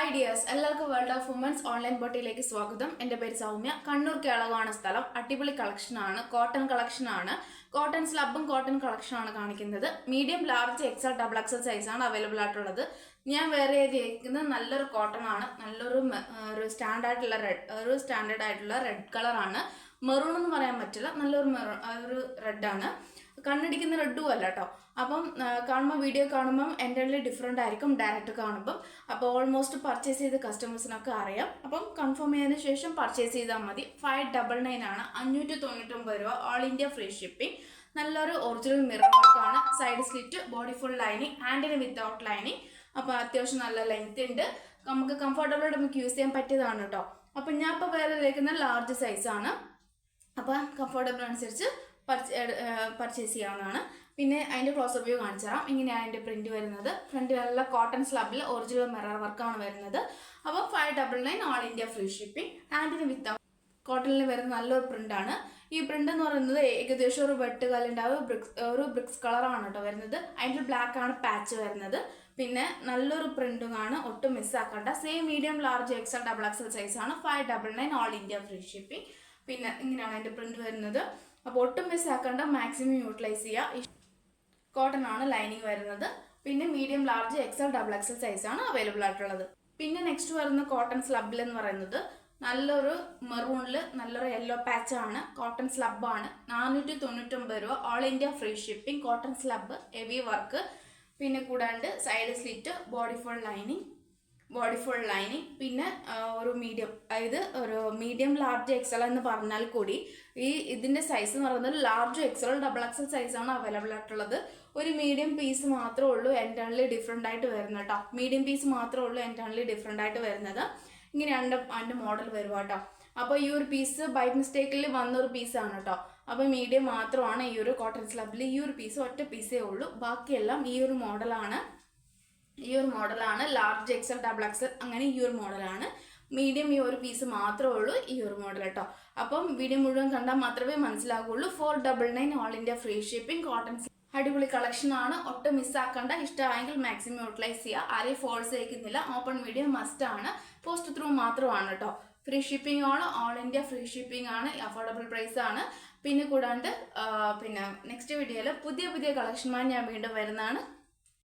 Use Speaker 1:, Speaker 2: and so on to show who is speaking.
Speaker 1: Hi dears, എല്ലാവർക്കും world of women's online ബോട്ടിയിലേക്ക് സ്വാഗതം. എൻ്റെ പേര് സൗമ്യ. കണ്ണൂർ കേളകമാണ് സ്ഥലം. അടിപൊളി കളക്ഷനാണ്, കോട്ടൺ കളക്ഷനാണ്. കോട്ടൺ സ്ലബും കോട്ടൺ കളക്ഷനാണ് കാണിക്കുന്നത്. Medium, large, XL, double XL സൈസാണ് അവൈലബിൾ ആയിട്ടുള്ളത്. ഞാൻ വേറെ ചെയ്തിരിക്കുന്നത് നല്ലൊരു കോട്ടൺ ആണ്. നല്ലൊരു സ്റ്റാൻഡേർഡ് ആയിട്ടുള്ള റെഡ് കളറാണ്. മെറൂൺ എന്ന് പറയാൻ പറ്റില്ല, നല്ലൊരു റെഡാണ്. കണ്ണടിക്കുന്ന റെഡും അല്ല കേട്ടോ. അപ്പം വീഡിയോ കാണുമ്പം എൻ്റെ ഡിഫറെൻ്റ് ആയിരിക്കും ഡയറക്റ്റ് കാണുമ്പം. അപ്പോൾ ഓൾമോസ്റ്റ് പർച്ചേസ് ചെയ്ത കസ്റ്റമേഴ്സിനൊക്കെ അറിയാം. അപ്പം കൺഫേം ചെയ്തതിന് ശേഷം പർച്ചേസ് ചെയ്താൽ മതി. 599 ആണ്, 599 രൂപ. All India free shipping. നല്ലൊരു ഒറിജിനൽ മിറർ വർക്കാണ്. Side slit, body full lining, ഹാൻഡിന് വിത്തൗട്ട് ലൈനിങ്. അപ്പോൾ അത്യാവശ്യം നല്ല ലെങ്ത് ഉണ്ട്. നമുക്ക് കംഫർട്ടബിളായിട്ട് നമുക്ക് യൂസ് ചെയ്യാൻ പറ്റിയതാണ് കേട്ടോ. അപ്പം ഞാൻ ഇപ്പോൾ വേറെ ഇരിക്കുന്ന ലാർജ് സൈസാണ്. അപ്പോൾ കംഫർട്ടബിൾ അനുസരിച്ച് പർച്ചേസ് ചെയ്യാവുന്നതാണ്. പിന്നെ അതിൻ്റെ ക്ലോസപ്പ് വ്യൂ കാണിച്ചു തരാം. ഇങ്ങനെയാണ് അതിൻ്റെ പ്രിന്റ് വരുന്നത്. ഫ്രണ്ടിലുള്ള കോട്ടൺ സ്ലബിൽ ഒറിജിനൽ മിറർ വർക്കാണ് വരുന്നത്. അപ്പോൾ 599 ഓൾ ഇന്ത്യ ഫ്രീ ഷിപ്പിംഗ്. ഹാൻഡിന് വിത്തൗട്ട് കോട്ടണിൽ വരുന്ന നല്ലൊരു പ്രിന്റാണ്. ഈ പ്രിന്റ് എന്ന് പറയുന്നത് ഏകദേശം ഒരു വെട്ടുകാലിൻ്റെ ഒരു ബ്രിക്സ് കളറാണ് കേട്ടോ വരുന്നത്. അതിൻ്റെ ബ്ലാക്ക് ആണ് പാച്ച് വരുന്നത്. പിന്നെ നല്ലൊരു പ്രിന്റുമാണ്, ഒട്ടും മിസ്സാക്കണ്ട. Same medium, large, XL, double XL സൈസാണ്. 599 ഓൾ ഇന്ത്യ ഫ്രീ ഷിപ്പിംഗ്. പിന്നെ ഇങ്ങനെയാണ് അതിൻ്റെ പ്രിന്റ് വരുന്നത്. അപ്പോൾ ഒട്ടും മിസ്സാക്കണ്ട, മാക്സിമം യൂട്ടിലൈസ് ചെയ്യുക. കോട്ടൺ ആണ് ലൈനിങ് വരുന്നത്. പിന്നെ medium, large, XL, double XL സൈസാണ് അവൈലബിൾ ആയിട്ടുള്ളത്. പിന്നെ നെക്സ്റ്റ് വരുന്ന കോട്ടൺ സ്ലബിൽ എന്ന് പറയുന്നത് നല്ലൊരു മെറൂണിൽ നല്ലൊരു യെല്ലോ പാച്ചാണ്. കോട്ടൺ സ്ലബാണ്. 499 രൂപ. All India free shipping. Cotton slub, heavy work. പിന്നെ കൂടാണ്ട് side slit, body full lining. പിന്നെ ഒരു മീഡിയം, അതായത് ഒരു മീഡിയം, ലാർജ്, എക്സൽ എന്ന് പറഞ്ഞാൽ കൂടി ഇതിന്റെ സൈസ് എന്ന് പറയുന്നത് ലാർജ്, എക്സൽ, ഡബിൾ എക്സൽ സൈസാണ് അവൈലബിൾ ആയിട്ടുള്ളത്. ഒരു മീഡിയം പീസ് മാത്രമേ ഉള്ളൂ എൻറ്റേർണലി ഡിഫറെൻ്റ് ആയിട്ട് വരുന്നത് കേട്ടോ. മീഡിയം പീസ് മാത്രമേ ഉള്ളൂ എൻറ്റേർണലി ഡിഫറെൻ്റ് ആയിട്ട് വരുന്നത്. ഇങ്ങനെയാണ് അതിൻ്റെ മോഡൽ വരുക കേട്ടോ. അപ്പോൾ ഈ ഒരു പീസ് ബൈ മിസ്റ്റേക്കിൽ വന്നൊരു പീസാണ് കേട്ടോ. അപ്പോൾ മീഡിയം മാത്രമാണ് ഈ ഒരു കോട്ടൺ സ്ലബിൽ. ഈ ഒരു പീസ് ഒറ്റ പീസേ ഉള്ളൂ. ബാക്കിയെല്ലാം ഈ ഒരു മോഡലാണ്. ലാർജ്, എക്സൽ, ഡബിൾ എക്സൽ അങ്ങനെ ഈ ഒരു മോഡലാണ്. മീഡിയം ഈ ഒരു പീസ് മാത്രമേ ഉള്ളൂ ഈ ഒരു മോഡൽ കേട്ടോ. അപ്പം വീഡിയോ മുഴുവൻ കണ്ടാൽ മാത്രമേ മനസ്സിലാകുള്ളൂ. 499 all India free shipping. Cotton അടിപൊളി കളക്ഷൻ ആണ്, ഒട്ടും മിസ്സാക്കണ്ട. ഇഷ്ടമായെങ്കിൽ മാക്സിമം യൂട്ടിലൈസ് ചെയ്യുക. ആരെയും ഫോഴ്സ് ചെയ്യിക്കുന്നില്ല. ഓപ്പൺ വീഡിയോ മസ്റ്റ് ആണ്. പോസ്റ്റ് ത്രൂ മാത്രമാണ് കേട്ടോ. ഫ്രീ ഷിപ്പിംഗ് ആണ്, ഓൾ ഇന്ത്യ ഫ്രീ ഷിപ്പിംഗ് ആണ്. അഫോർഡബിൾ പ്രൈസ് ആണ്. പിന്നെ കൂടാണ്ട് പിന്നെ നെക്സ്റ്റ് വീഡിയോയിൽ പുതിയ കളക്ഷനുമായി ഞാൻ വീണ്ടും വരുന്നതാണ്.